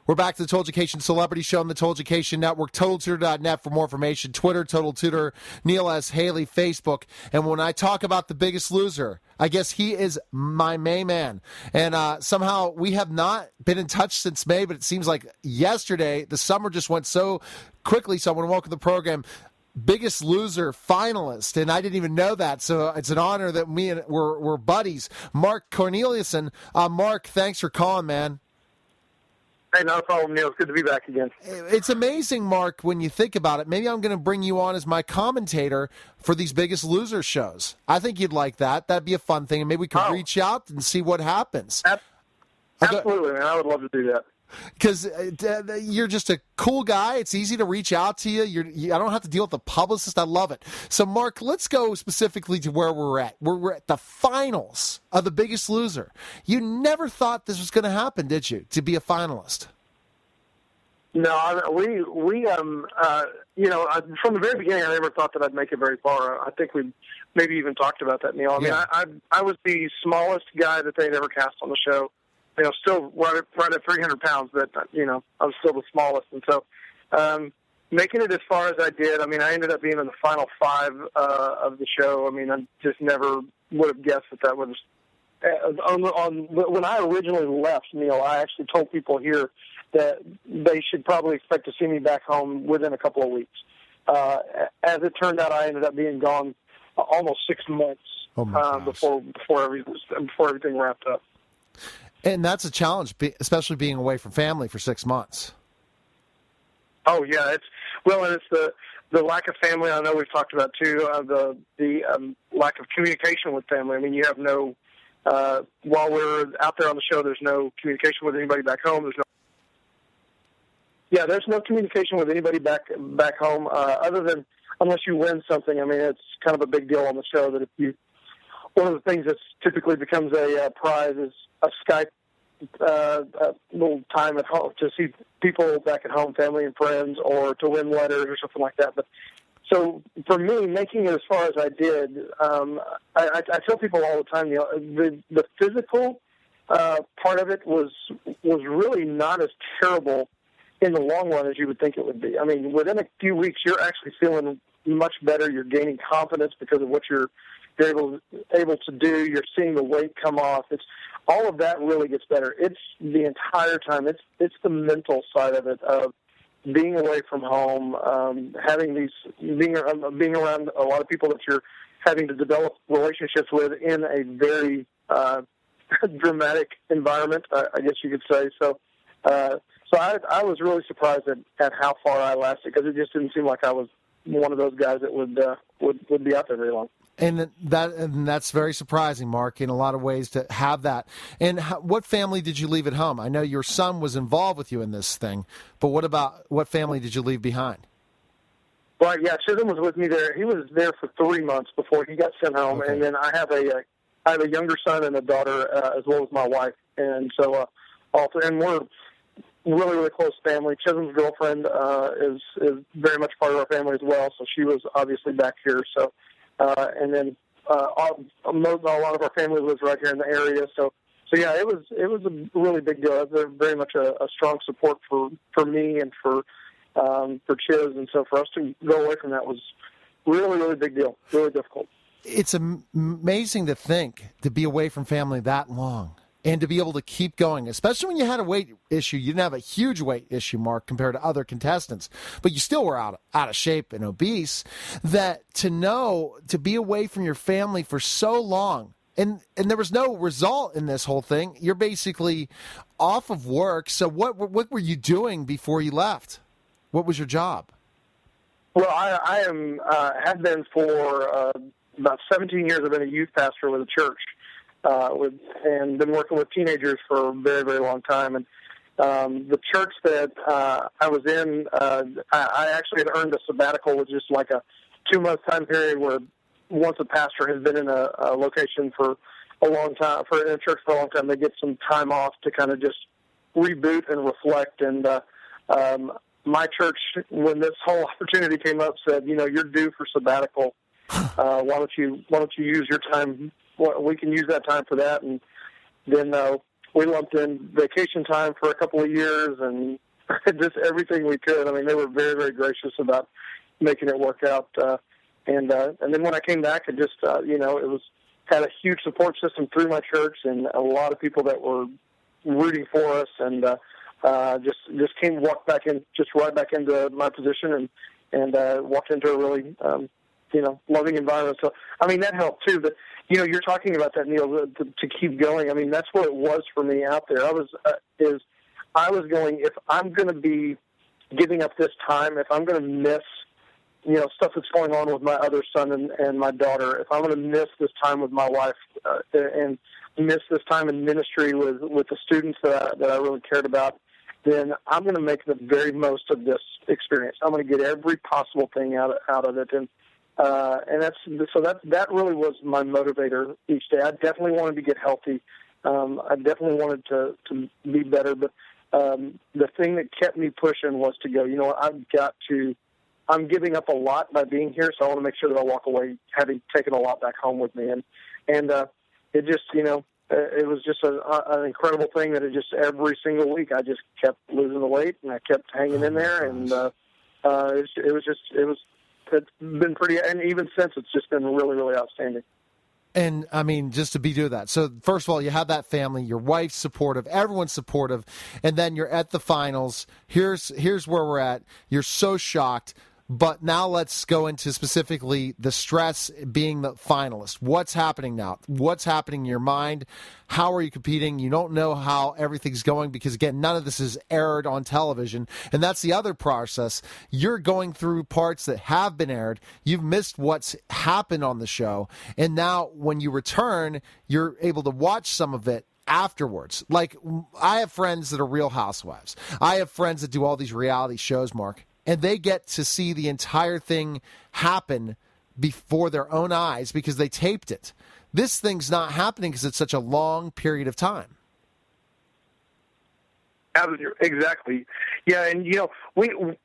We're back to the Total Education Celebrity Show on the Total Education Network, TotalTutor.net for more information. Twitter, Total Tutor, Neil S. Haley, Facebook. And when I talk about The Biggest Loser, I guess he is my main man. And somehow we have not been in touch since May, but it seems like yesterday, the summer just went so quickly. So I want to welcome the program, Biggest Loser finalist, and I didn't even know that, so it's an honor that we're buddies. Mark Cornelison. Mark, thanks for calling, man. Hey, not a problem, Neil. It's good to be back again. It's amazing, Mark, when you think about it. Maybe I'm going to bring you on as my commentator for these Biggest Loser shows. I think you'd like that. That'd be a fun thing, and maybe we could reach out and see what happens. Absolutely, man. I would love to do that. Because you're just a cool guy. It's easy to reach out to you. I don't have to deal with the publicist. I love it. So, Mark, let's go specifically to where we're at. We're at the finals of The Biggest Loser. You never thought this was going to happen, did you, to be a finalist? No, from the very beginning, I never thought that I'd make it very far. I think we maybe even talked about that, Neil. I mean, I was the smallest guy that they'd ever cast on the show. Still right at 300 pounds, but, I was still the smallest. And so making it as far as I did, I mean, I ended up being in the final 5 of the show. I mean, I just never would have guessed that was when I originally left, Neil, I actually told people here that they should probably expect to see me back home within a couple of weeks. As it turned out, I ended up being gone almost 6 months before everything wrapped up. And that's a challenge, especially being away from family for 6 months. Oh yeah, it's the lack of family. I know we've talked about too. The lack of communication with family. I mean, you have no. While we're out there on the show, there's no communication with anybody back home. There's no communication with anybody back home other than unless you win something. I mean, it's kind of a big deal on the show that if you. One of the things that typically becomes a prize is a Skype little time at home to see people back at home, family and friends, or to win letters or something like that. But so for me, making it as far as I did, I tell people all the time, the physical part of it was really not as terrible in the long run as you would think it would be. I mean, within a few weeks, you're actually feeling much better. You're gaining confidence because of what you're able to do. You're seeing the weight come off. It's all of that really gets better. It's the entire time. It's the mental side of it, of being away from home, being around a lot of people that you're having to develop relationships with in a very dramatic environment, I guess you could say. So I was really surprised at how far I lasted, because it just didn't seem like I was one of those guys that would be out there very long. And that's very surprising, Mark, in a lot of ways to have that. And what family did you leave at home? I know your son was involved with you in this thing, but what family did you leave behind? Well, yeah, Chisholm was with me there. He was there for 3 months before he got sent home, okay. And then I have a younger son and a daughter, as well as my wife, and so and we're really, really close family. Chisholm's girlfriend is very much part of our family as well, so she was obviously back here. So. And then a lot of our family lives right here in the area. So yeah, it was a really big deal. It was very much a strong support for me and for Chiz, and so for us to go away from that was really, really big deal. Really difficult. It's amazing to think to be away from family that long. And to be able to keep going, especially when you had a weight issue. You didn't have a huge weight issue, Mark, compared to other contestants, but you still were out of shape and obese. That to be away from your family for so long, and there was no result in this whole thing. You're basically off of work. So what were you doing before you left? What was your job? Well, I have been for about 17 years. I've been a youth pastor with a church. And been working with teenagers for a very, very long time. And the church that I was in, I actually had earned a sabbatical, which is like a 2-month time period where once a pastor has been in a location for a long time, in a church for a long time, they get some time off to kind of just reboot and reflect. And my church, when this whole opportunity came up, said, you're due for sabbatical. Why don't you use your time? Well, we can use that time for that. And then we lumped in vacation time for a couple of years and just everything we could. I mean, they were very, very gracious about making it work out. And then when I came back, it just, it was had a huge support system through my church and a lot of people that were rooting for us, and walked back in, just right back into my position, and walked into a really, loving environment. So, I mean, that helped too. But, you're talking about that, Neil, to keep going. I mean, that's what it was for me out there. I was going, if I'm going to be giving up this time, if I'm going to miss, stuff that's going on with my other son and my daughter, if I'm going to miss this time with my wife and miss this time in ministry with the students that I really cared about, then I'm going to make the very most of this experience. I'm going to get every possible thing out of it, and that really was my motivator each day. I definitely wanted to get healthy. I definitely wanted to be better, but the thing that kept me pushing was to go, I'm giving up a lot by being here, so I want to make sure that I walk away having taken a lot back home with me. And it just, it was just an incredible thing that it just every single week I just kept losing the weight and I kept hanging in there. And it's been pretty, and even since it's just been really, really outstanding. And, I mean, just to be doing that. So, first of all, you have that family, your wife's supportive, everyone's supportive, and then you're at the finals. Here's where we're at. You're so shocked. But now let's go into specifically the stress being the finalist. What's happening now? What's happening in your mind? How are you competing? You don't know how everything's going because, again, none of this is aired on television. And that's the other process. You're going through parts that have been aired. You've missed what's happened on the show. And now when you return, you're able to watch some of it afterwards. Like, I have friends that are Real Housewives. I have friends that do all these reality shows, Mark. And they get to see the entire thing happen before their own eyes because they taped it. This thing's not happening because it's such a long period of time. Exactly. Yeah, and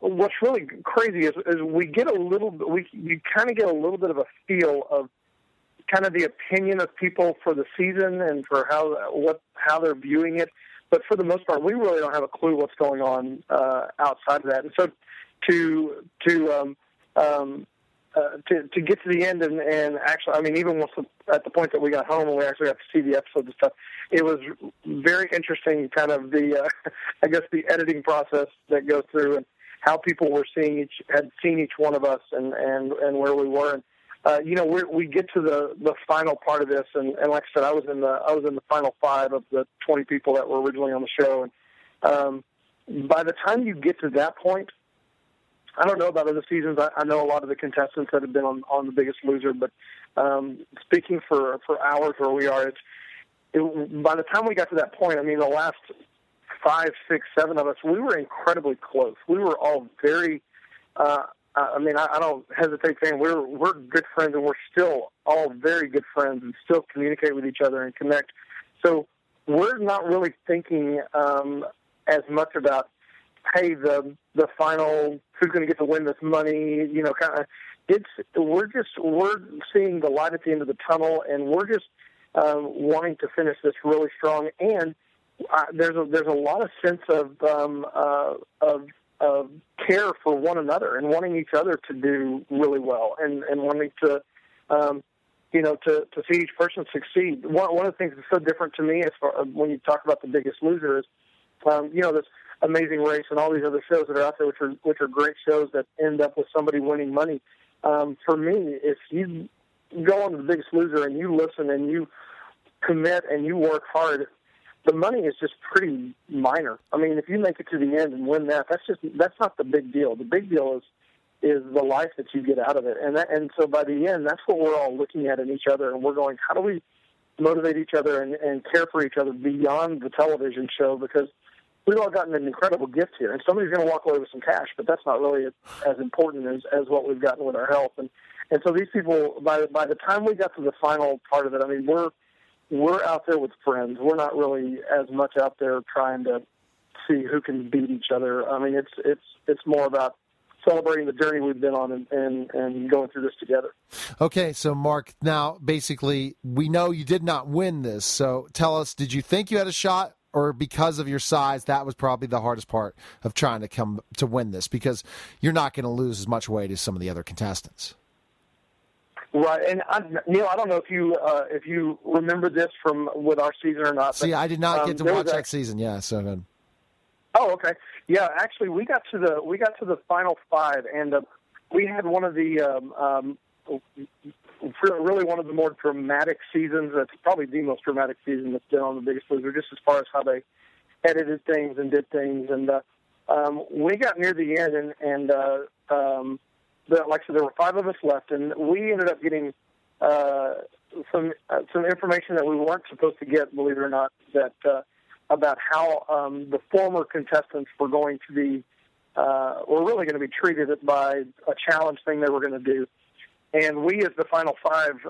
what's really crazy is we get you kind of get a little bit of a feel of kind of the opinion of people for the season and for how they're viewing it. But for the most part, we really don't have a clue what's going on outside of that. And so to get to the end and actually, I mean, even at the point that we got home and we actually got to see the episodes and stuff, it was very interesting. Kind of the the editing process that goes through and how people had seen each one of us and where we were. And we get to the final part of this, and like I said, I was in the final 5 of the 20 people that were originally on the show. And by the time you get to that point, I don't know about other seasons. I know a lot of the contestants that have been on The Biggest Loser, but speaking for hours where we are, by the time we got to that point, I mean, the last 5, 6, 7 of us, we were incredibly close. We were all very. I don't hesitate saying we're good friends, and we're still all very good friends, and still communicate with each other and connect. So we're not really thinking as much about, hey, the final, who's going to get to win this money, kind of. We're seeing the light at the end of the tunnel, and we're just wanting to finish this really strong. And there's a lot of sense of care for one another and wanting each other to do really well and wanting to see each person succeed. One of the things that's so different to me as far when you talk about The Biggest Loser is, this Amazing Race and all these other shows that are out there, which are great shows that end up with somebody winning money. For me, if you go on The Biggest Loser and you listen and you commit and you work hard, the money is just pretty minor. I mean, if you make it to the end and win that's not the big deal. The big deal is the life that you get out of it. And so by the end, that's what we're all looking at in each other, and we're going, how do we motivate each other and care for each other beyond the television show? Because we've all gotten an incredible gift here, and somebody's going to walk away with some cash, but that's not really as important as what we've gotten with our health. And so these people, by the time we got to the final part of it, I mean, we're out there with friends. We're not really as much out there trying to see who can beat each other. I mean, it's more about celebrating the journey we've been on and going through this together. Okay, so Mark, now basically we know you did not win this. So tell us, did you think you had a shot or because of your size, that was probably the hardest part of trying to come to win this, because you're not going to lose as much weight as some of the other contestants. Right, and Neil, I don't know if you remember this from with our season or not. See, I did not get to watch that season. Yeah, so good. Oh, okay. Yeah, actually, we got to the final five, and we had one of the really one of the more dramatic seasons. That's probably the most dramatic season that's been on The Biggest Loser, just as far as how they edited things and did things. And we got near the end, and like I said, there were five of us left, and we ended up getting some information that we weren't supposed to get, believe it or not, that about how the former contestants were going to be were really going to be treated by a challenge thing they were going to do. And we, as the final five,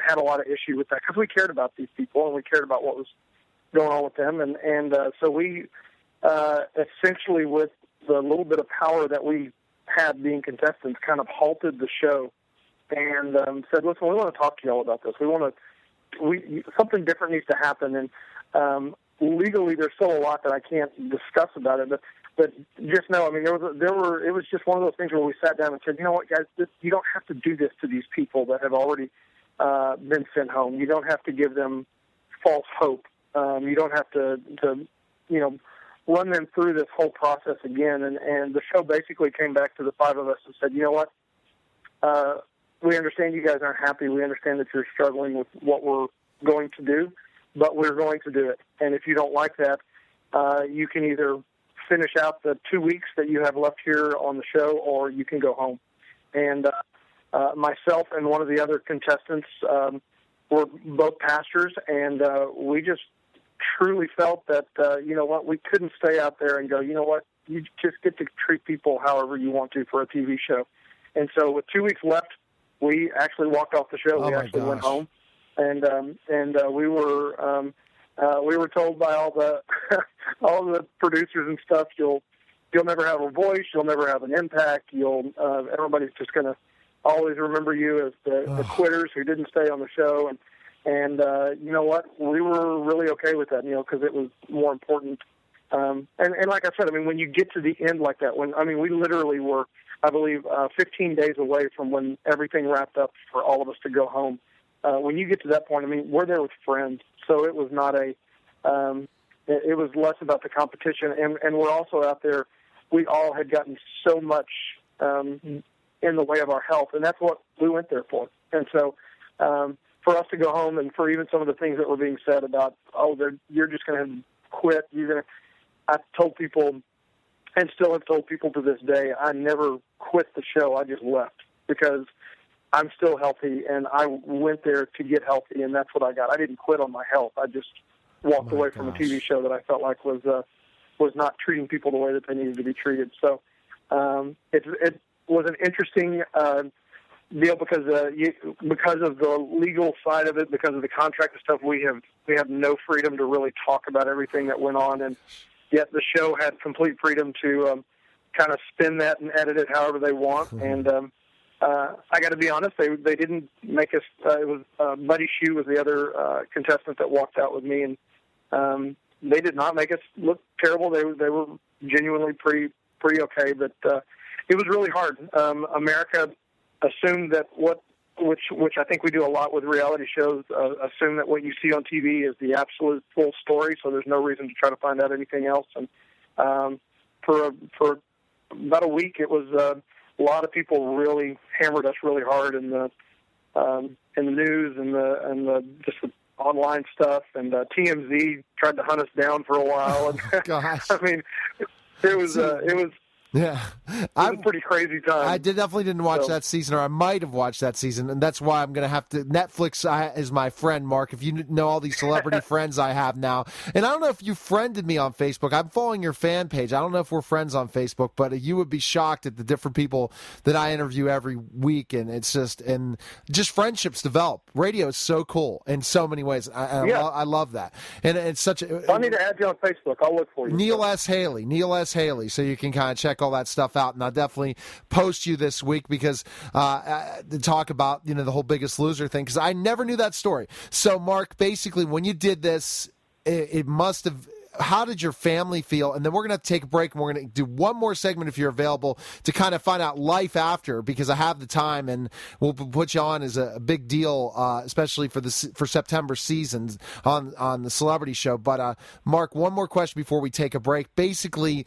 had a lot of issue with that because we cared about these people and we cared about what was going on with them. And so we essentially, with the little bit of power that we had being contestants, kind of halted the show and said, listen, we want to talk to y'all about this. Something different needs to happen. And legally, there's still a lot that I can't discuss about it, but just know, I mean, it was just one of those things where we sat down and said, you know what, guys, you don't have to do this to these people that have already been sent home. You don't have to give them false hope. You don't have to run them through this whole process again. And the show basically came back to the five of us and said, you know what, we understand you guys aren't happy. We understand that you're struggling with what we're going to do, but we're going to do it. And if you don't like that, you can either finish out the 2 weeks that you have left here on the show, or you can go home. And myself and one of the other contestants were both pastors, and we just truly felt that, you know what, we couldn't stay out there and go, you know what, you just get to treat people however you want to for a TV show. And so with 2 weeks left, we actually walked off the show. We actually went home. And we were told by all the all the producers and stuff, you'll never have a voice, you'll never have an impact, everybody's just going to always remember you as the quitters who didn't stay on the show. And you know what, we were really okay with that, because it was more important. And like I said, I mean, when you get to the end like that, we literally were, I believe, 15 days away from when everything wrapped up for all of us to go home. When you get to that point, I mean, we're there with friends, so it was not it was less about the competition, and we're also out there, we all had gotten so much in the way of our health, and that's what we went there for. And so for us to go home, and for even some of the things that were being said about, you're just going to quit, I told people, and still have told people to this day, I never quit the show, I just left, because I'm still healthy, and I went there to get healthy, and that's what I got. I didn't quit on my health. I just walked away from a TV show that I felt like was not treating people the way that they needed to be treated. So it was an interesting deal because of the legal side of it, because of the contract and stuff. We have no freedom to really talk about everything that went on, and yet the show had complete freedom to kind of spin that and edit it however they want. And I got to be honest, they didn't make us. It was Buddy Shue was the other contestant that walked out with me, and they did not make us look terrible. They were genuinely pretty okay, but it was really hard. America assumed that which I think we do a lot with reality shows, assume that what you see on TV is the absolute full story, so there's no reason to try to find out anything else. And for about a week, it was a lot of people really hammered us really hard in the news and the just the online stuff, and TMZ tried to hunt us down for a while. And Gosh, I mean, it was yeah, it was a pretty crazy time. I definitely didn't watch that season, or I might have watched that season, and that's why I'm going to have to. Netflix is my friend, Mark. If you know all these celebrity friends I have now, and I don't know if you friended me on Facebook. I'm following your fan page. I don't know if we're friends on Facebook, but you would be shocked at the different people that I interview every week, and it's just friendships develop. Radio is so cool in so many ways. I love that, and it's such a. I need to add you on Facebook. I'll look for you. Neil S. Haley, so you can kind of check all that stuff out, and I'll definitely post you this week because to talk about the whole Biggest Loser thing, because I never knew that story. So Mark, basically when you did this, it must have, how did your family feel? And then we're going to take a break, and we're going to do one more segment if you're available to kind of find out life after, because I have the time, and we'll put you on as a big deal, especially for September seasons on the celebrity show. But Mark, one more question before we take a break. Basically,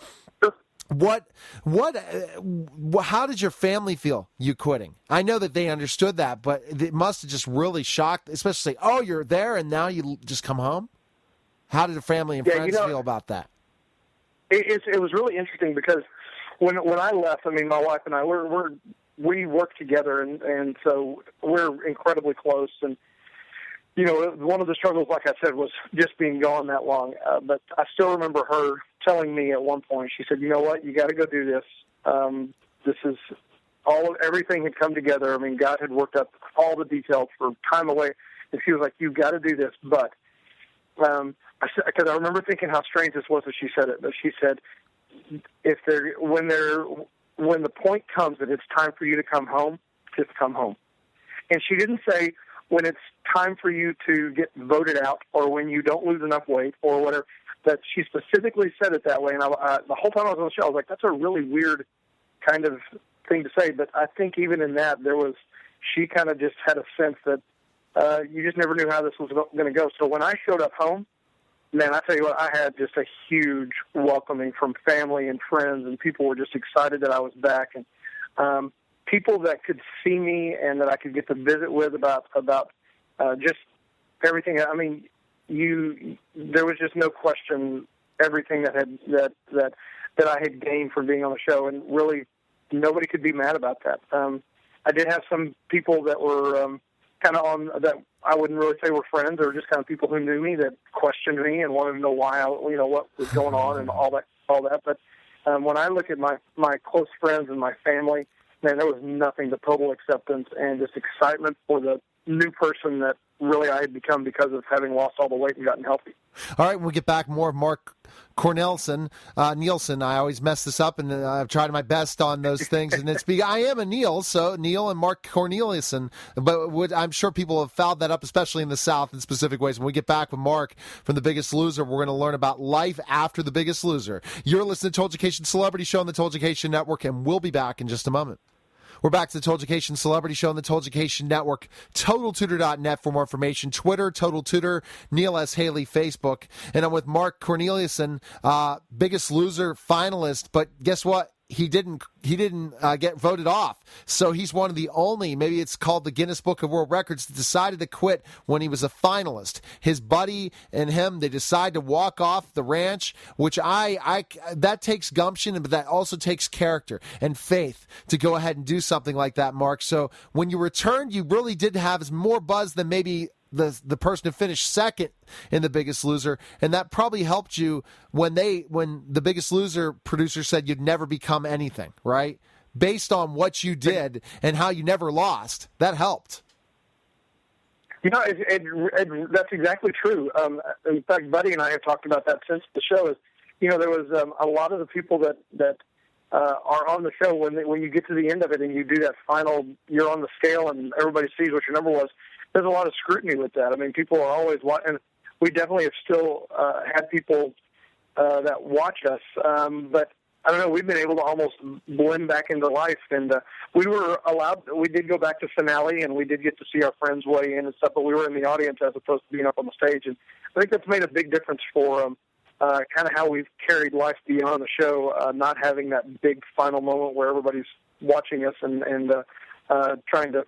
how did your family feel you quitting? I know that they understood that, but it must have just really shocked, especially say, oh, you're there and now you just come home. How did the family and friends feel about that? It was really interesting because when I left, I mean, my wife and I, we work together, and so we're incredibly close. And you know, one of the struggles, like I said, was just being gone that long. But I still remember her telling me at one point, she said, you know what, you got to go do this. This is everything had come together. I mean, God had worked up all the details for time away. And she was like, you've got to do this. But, because I remember thinking how strange this was that she said it, but she said, when the point comes that it's time for you to come home, just come home. And she didn't say, when it's time for you to get voted out or when you don't lose enough weight or whatever, that she specifically said it that way. And the whole time I was on the show, I was like, that's a really weird kind of thing to say. But I think even in that, she kind of just had a sense that you just never knew how this was going to go. So when I showed up home, man, I tell you what, I had just a huge welcoming from family and friends, and people were just excited that I was back. And people that could see me and that I could get to visit with about just everything. I mean, there was just no question everything that I had gained from being on the show, and really nobody could be mad about that. I did have some people that were kind of on that I wouldn't really say were friends, or just kind of people who knew me that questioned me and wanted to know why, what was going on and all that. But when I look at my close friends and my family, man, there was nothing but total acceptance and just excitement for the new person that really I had become because of having lost all the weight and gotten healthy. All right, we'll get back more of Mark Cornelison. Nielsen, I always mess this up, and I've tried my best on those things. And I am a Neil, so Neil and Mark Cornelison. But I'm sure people have fouled that up, especially in the South, in specific ways. When we get back with Mark from The Biggest Loser, we're going to learn about life after The Biggest Loser. You're listening to Toldjucation Celebrity Show on the Toldjucation Network, and we'll be back in just a moment. We're back to the Toldjucation Celebrity Show on the Toldjucation Network. TotalTutor.net for more information. Twitter, Total Tutor, Neil S. Haley, Facebook. And I'm with Mark Cornelison, Biggest Loser finalist. But guess what? He didn't get voted off. So he's one of the only, maybe it's called the Guinness Book of World Records, that decided to quit when he was a finalist. His buddy and him, they decide to walk off the ranch, which that takes gumption, but that also takes character and faith to go ahead and do something like that, Mark. So when you returned, you really did have more buzz than maybe the person who finished second in The Biggest Loser, and that probably helped you when The Biggest Loser producer said you'd never become anything, right? Based on what you did and how you never lost, that helped. You know, that's exactly true. In fact, Buddy and I have talked about that since the show. There was a lot of the people that are on the show when you get to the end of it and you do that final, you're on the scale and everybody sees what your number was. There's a lot of scrutiny with that. I mean, people are always watching, and we definitely have still had people that watch us. But I don't know, we've been able to almost blend back into life. And we did go back to finale, and we did get to see our friends weigh in and stuff, but we were in the audience as opposed to being up on the stage. And I think that's made a big difference for kind of how we've carried life beyond the show, not having that big final moment where everybody's watching us and trying to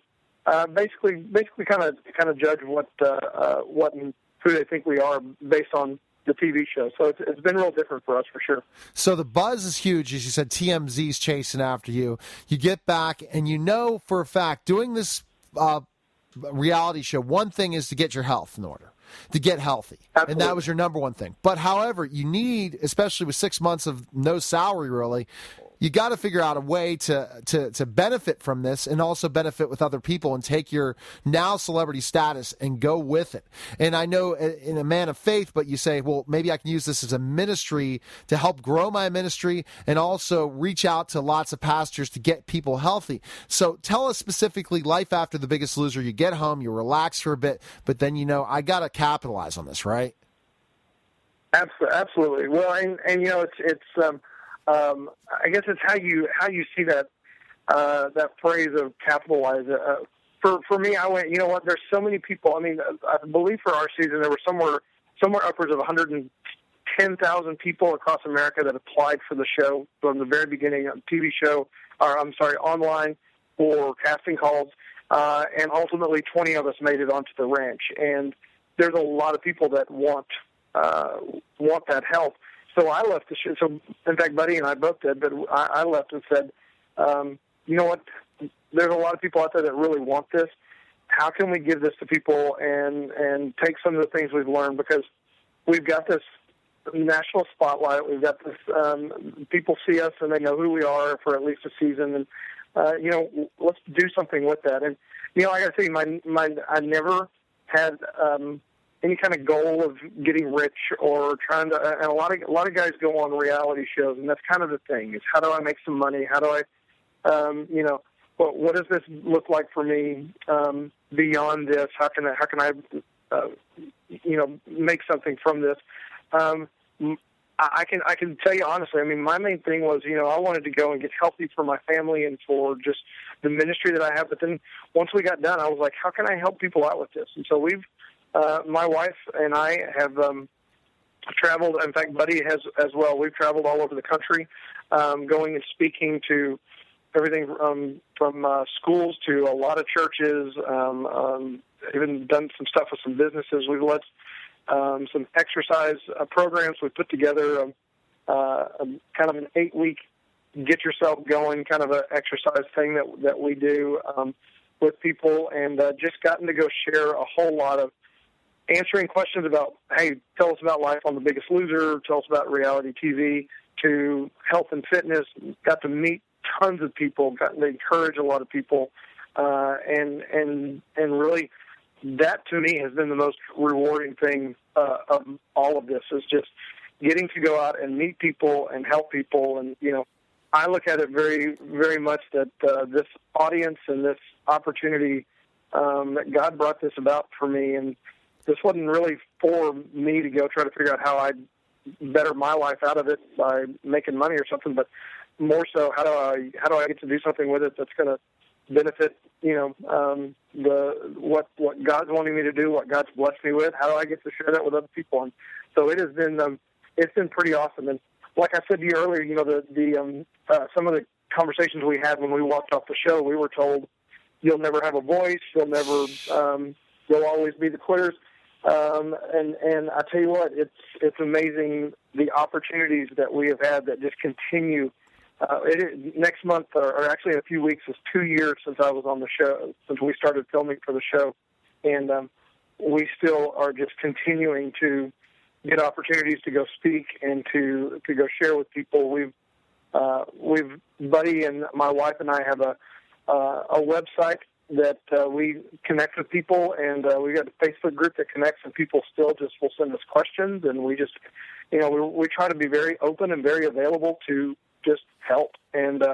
basically kind of judge what and who they think we are based on the TV show. So it's been real different for us for sure. So the buzz is huge, as you said. TMZ's chasing after you. You get back, and you know for a fact doing this reality show, one thing is to get your health in order, to get healthy. Absolutely. And that was your number one thing. But however, you need, especially with 6 months of no salary really, you got to figure out a way to benefit from this and also benefit with other people and take your now celebrity status and go with it. And I know in a man of faith, but you say, well, maybe I can use this as a ministry to help grow my ministry and also reach out to lots of pastors to get people healthy. So tell us specifically, life after The Biggest Loser. You get home, you relax for a bit, but then I got to capitalize on this, right? Absolutely. Well, and it's I guess it's how you see that that phrase of capitalize. For me, I went. You know what? There's so many people. I mean, I believe for our season there were somewhere upwards of 110,000 people across America that applied for the show from the very beginning. A TV show, or I'm sorry, online for casting calls, and ultimately 20 of us made it onto the ranch. And there's a lot of people that want that help. So I left the show. So in fact, Buddy and I both did, but I left and said, you know what? There's a lot of people out there that really want this. How can we give this to people and take some of the things we've learned? Because we've got this national spotlight. We've got this, people see us and they know who we are for at least a season. And, let's do something with that. And, I got to tell you, I never had, any kind of goal of getting rich or trying to, and a lot of guys go on reality shows, and that's kind of the thing, is how do I make some money? How do I, what does this look like for me beyond this? How can I make something from this? I can tell you honestly. I mean, my main thing was, I wanted to go and get healthy for my family and for just the ministry that I have. But then once we got done, I was like, how can I help people out with this? And so my wife and I have traveled. In fact, Buddy has as well. We've traveled all over the country, going and speaking to everything from schools to a lot of churches, even done some stuff with some businesses. We've led some exercise programs. We put together kind of an 8-week get yourself going kind of an exercise thing that we do with people, and just gotten to go share a whole lot of answering questions about, hey, tell us about life on The Biggest Loser, tell us about reality TV, to health and fitness. Got to meet tons of people, gotten to encourage a lot of people, and really, that to me has been the most rewarding thing of all of this, is just getting to go out and meet people and help people. And I look at it very, very much that this audience and this opportunity, that God brought this about for me, and this wasn't really for me to go try to figure out how I'd better my life out of it by making money or something, but more so, how do I get to do something with it that's going to benefit, what God's wanting me to do, what God's blessed me with. How do I get to share that with other people? And so it has been, it's been pretty awesome. And like I said to you earlier, some of the conversations we had when we walked off the show, we were told, you'll never have a voice, you'll always be the quitters. And I tell you what, it's amazing the opportunities that we have had that just continue. Next month, or actually in a few weeks, is 2 years since I was on the show, since we started filming for the show, and we still are just continuing to get opportunities to go speak and to go share with people. We've Buddy and my wife and I have a website that we connect with people, and we got a Facebook group that connects, and people still just will send us questions, and we just, we try to be very open and very available to just help. And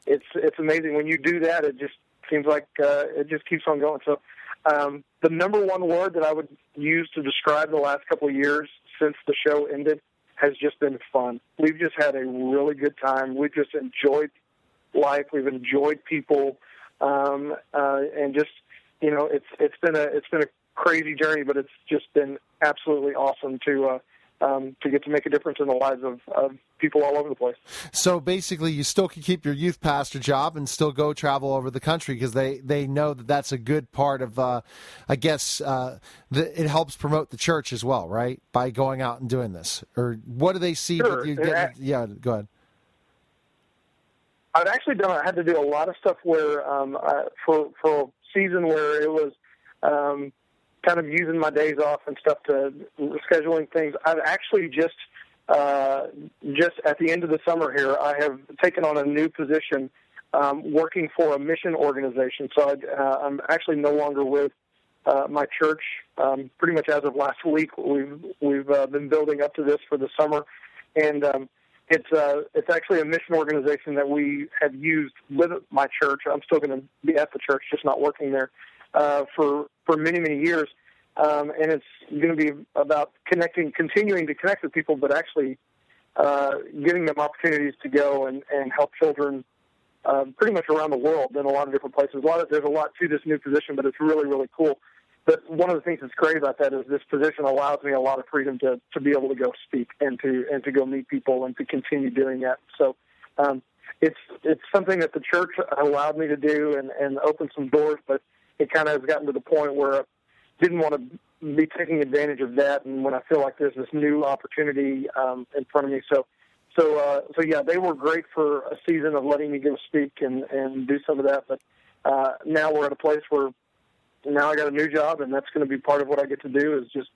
it's amazing when you do that. It just seems like it just keeps on going. So the number one word that I would use to describe the last couple of years since the show ended has just been fun. We've just had a really good time. We've just enjoyed life. We've enjoyed people. And just, it's been a crazy journey, but it's just been absolutely awesome to get to make a difference in the lives of people all over the place. So basically, you still can keep your youth pastor job and still go travel over the country, because they know that that's a good part of, it helps promote the church as well, right? By going out and doing this. Or what do they see? Sure. Yeah, go ahead. I've actually I had to do a lot of stuff where, for a season where it was kind of using my days off and stuff to scheduling things. I've actually just at the end of the summer here, I have taken on a new position working for a mission organization. So I'm actually no longer with my church. Pretty much as of last week, we've been building up to this for the summer, and it's actually a mission organization that we have used with my church. I'm still going to be at the church, just not working there, for many, many years. and it's going to be about continuing to connect with people, but actually giving them opportunities to go and help children pretty much around the world in a lot of different places. There's a lot to this new position, but it's really, really cool. But one of the things that's great about that is this position allows me a lot of freedom to be able to go speak and to go meet people and to continue doing that. So it's something that the church allowed me to do and open some doors, but it kind of has gotten to the point where I didn't want to be taking advantage of that, and when I feel like there's this new opportunity in front of me. So yeah, they were great for a season of letting me go speak and do some of that, but now we're at a place where now I got a new job, and that's going to be part of what I get to do is just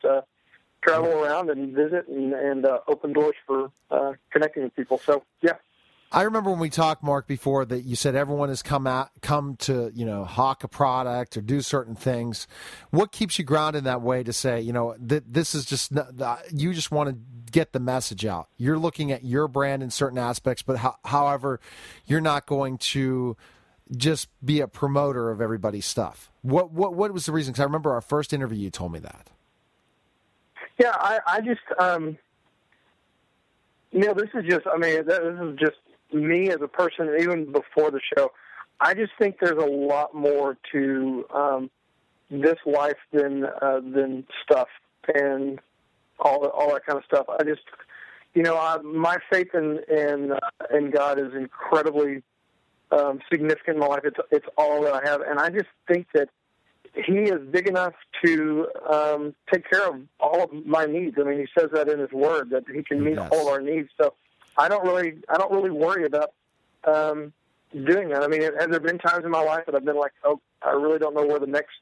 travel around and visit and open doors for connecting with people. So, yeah. I remember when we talked, Mark, before that you said everyone has come to hawk a product or do certain things. What keeps you grounded in that way to say, this is just you just want to get the message out. You're looking at your brand in certain aspects, but however, you're not going to just be a promoter of everybody's stuff. What was the reason? Because I remember our first interview, you told me that. Yeah, I just this is just me as a person, even before the show. I just think there's a lot more to this life than stuff and all that kind of stuff. I just, my faith in God is incredibly significant in my life. It's all that I have, and I just think that He is big enough to take care of all of my needs. I mean, He says that in His Word that He can meet all of our needs. So I don't really worry about doing that. I mean, has there been times in my life that I've been like, oh, I really don't know where the next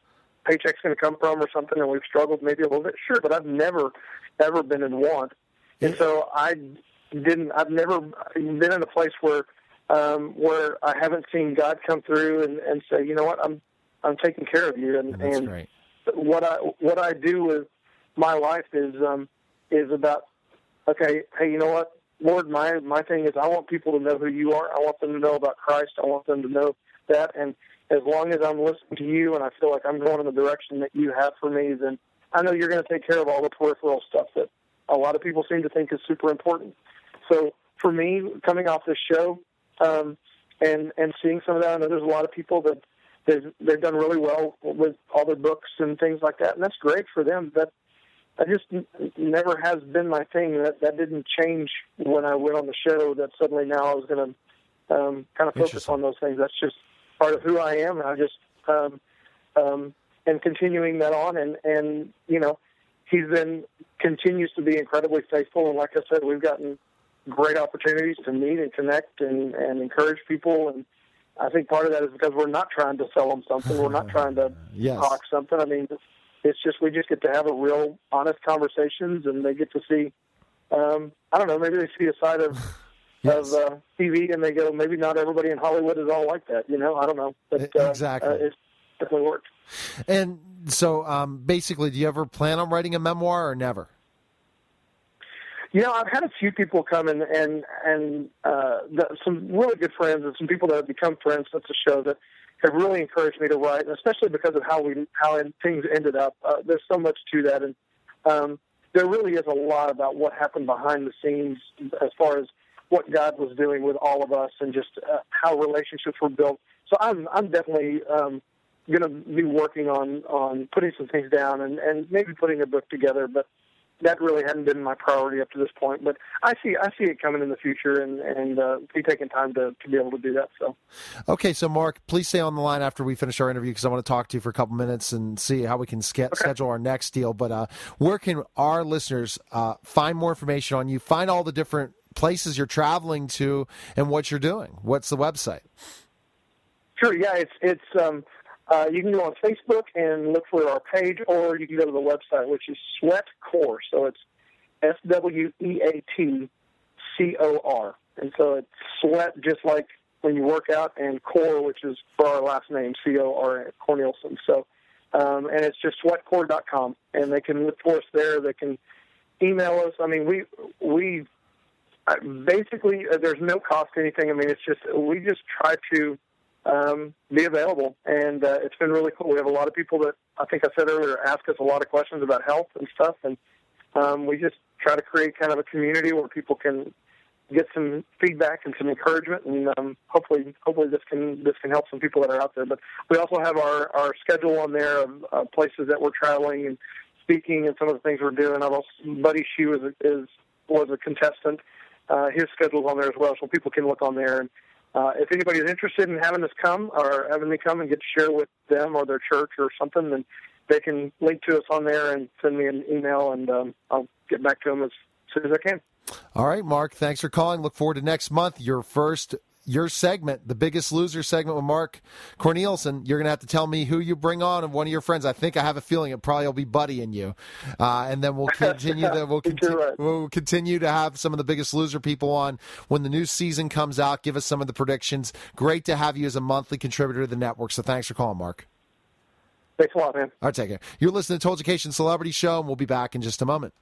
paycheck's going to come from or something, and we've struggled maybe a little bit? Sure, but I've never ever been in want, and so I've never been in a place where I haven't seen God come through and say, you know what, I'm taking care of you, and great. What I do with my life is about, okay, hey, you know what, Lord, my thing is I want people to know who you are. I want them to know about Christ. I want them to know that, and as long as I'm listening to you and I feel like I'm going in the direction that you have for me, then I know you're going to take care of all the peripheral stuff that a lot of people seem to think is super important. So for me, coming off this show and seeing some of that, I know there's a lot of people that they've done really well with all their books and things like that, and that's great for them. But I just never has been my thing. That didn't change when I went on the show, that suddenly now I was going to kind of focus on those things. That's just part of who I am, and I just and continuing that on, and He's continues to be incredibly faithful, and like I said, we've gotten great opportunities to meet and connect and encourage people, and I think part of that is because we're not trying to sell them something, we're not trying to talk something. I mean, it's just we just get to have a real honest conversations, and they get to see I don't know, maybe they see a side of TV, and they go, maybe not everybody in Hollywood is all like that. I don't know. But, exactly. It definitely works. And so basically, do you ever plan on writing a memoir or never? I've had a few people come and some really good friends and some people that have become friends since the show that have really encouraged me to write, and especially because of how things ended up. There's so much to that, and there really is a lot about what happened behind the scenes as far as what God was doing with all of us and just how relationships were built. So I'm definitely going to be working on putting some things down and maybe putting a book together, but that really hadn't been my priority up to this point. But I see it coming in the future and be taking time to be able to do that. So, okay, so Mark, please stay on the line after we finish our interview because I want to talk to you for a couple minutes and see how we can schedule our next deal. But where can our listeners find more information on you, find all the different places you're traveling to and what you're doing? What's the website? Sure, yeah, it's you can go on Facebook and look for our page, or you can go to the website, which is SweatCor. So it's SWEATCOR. And so it's sweat, just like when you work out, and core, which is for our last name, C-O-R, Cornelison. So, and it's just sweatcor.com, and they can look for us there. They can email us. I mean, we basically, there's no cost to anything. I mean, it's just, we just try to be available. And it's been really cool. We have a lot of people that, I think I said earlier, ask us a lot of questions about health and stuff. And we just try to create kind of a community where people can get some feedback and some encouragement, and hopefully this can help some people that are out there. But we also have our schedule on there of places that we're traveling and speaking and some of the things we're doing. I've also, Buddy Shue was a contestant. His schedule's on there as well, so people can look on there. And if anybody's interested in having us come or having me come and get to share with them or their church or something, then they can link to us on there and send me an email, and I'll get back to them as soon as I can. All right, Mark, thanks for calling. Look forward to next month, your segment, The Biggest Loser segment with Mark Cornelison. You're going to have to tell me who you bring on of one of your friends. I think I have a feeling it probably will be Buddy and you. And then we'll continue we'll continue to have some of the Biggest Loser people on when the new season comes out. Give us some of the predictions. Great to have you as a monthly contributor to the network. So thanks for calling, Mark. Thanks a lot, man. All right, take care. You're listening to Told Education Celebrity Show, and we'll be back in just a moment.